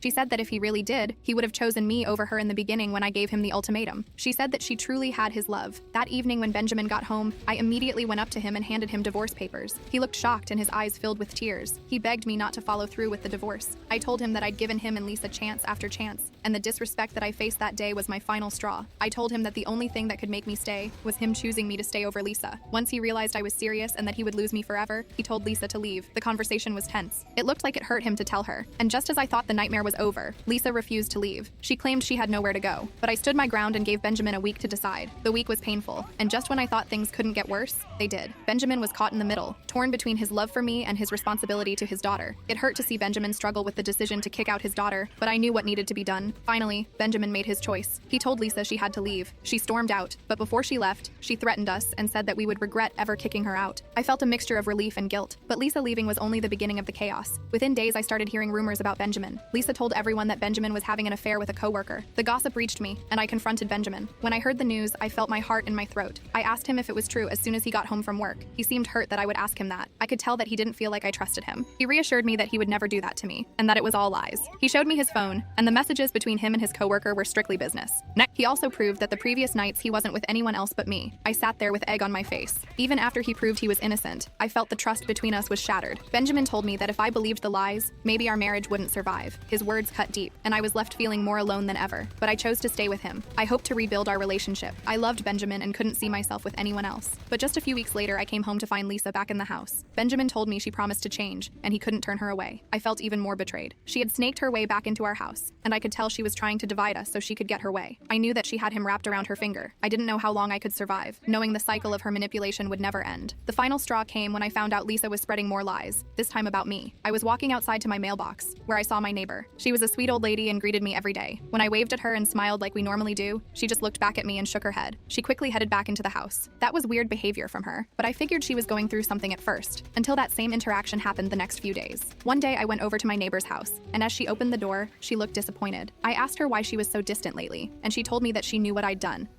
She said that if he really did, he would have chosen me over her in the beginning when I gave him the ultimatum. She said that she truly had his love. That evening when Benjamin got home, I immediately went up to him and handed him divorce papers. He looked shocked and his eyes filled with tears. He begged me not to follow through with the divorce. I told him that I'd given him and Lisa chance after chance, and the disrespect that I faced that day was my final straw. I told him that the only thing that could make me stay was him choosing me to stay over Lisa. Once he realized I was serious and that he would lose me forever, he told Lisa to leave. The conversation was tense. It looked like it hurt him to tell her. And just as I thought the nightmare was over, Lisa refused to leave. She claimed she had nowhere to go. But I stood my ground and gave Benjamin a week to decide. The week was painful, and just when I thought things couldn't get worse, they did. Benjamin was caught in the middle, torn between his love for me and his responsibility to his daughter. It hurt to see Benjamin struggle with the decision to kick out his daughter, but I knew what needed to be done. Finally, Benjamin made his choice. He told Lisa she had to leave. She stormed out, but before she left, she threatened us and said that we would regret ever kicking her out. I felt a mixture of relief and guilt, but Lisa leaving was only the beginning of the chaos. Within days, I started hearing rumors about Benjamin. Lisa told everyone that Benjamin was having an affair with a coworker. The gossip reached me, and I confronted Benjamin. When I heard the news, I felt my heart in my throat. I asked him if it was true as soon as he got home from work. He seemed hurt that I would ask him that. I could tell that he didn't feel like I trusted him. He reassured me that he would never do that to me, and that it was all lies. He showed me his phone, and the messages between him and his coworker were strictly business. He also proved that the previous nights he wasn't with anyone else but me. I sat there with egg on my face. Even after he proved he was innocent, I felt the trust between us was shattered. Benjamin told me that if I believed the lies, maybe our marriage wouldn't survive. His words cut deep, and I was left feeling more alone than ever. But I chose to stay with him. I hoped to rebuild our relationship. I loved Benjamin and couldn't see myself with anyone else. But just a few weeks later, I came home to find Lisa back in the house. Benjamin told me she promised to change, and he couldn't turn her away. I felt even more betrayed. She had snaked her way back into our house, and I could tell she was trying to divide us so she could get her way. I knew that she had him wrapped around her finger. I didn't know how long I could survive, knowing the cycle of her manipulation would never end. The final straw came when I found out Lisa was spreading more lies, this time about me. I was walking outside to my mailbox, where I saw my neighbor. She was a sweet old lady and greeted me every day. When I waved at her and smiled like we normally do, she just looked back at me and shook her head. She quickly headed back into the house. That was weird behavior from her, but I figured she was going through something at first, until that same interaction happened the next few days. One day I went over to my neighbor's house, and as she opened the door, she looked disappointed. I asked her why she was so distant lately, and she told me that she knew what I'd done.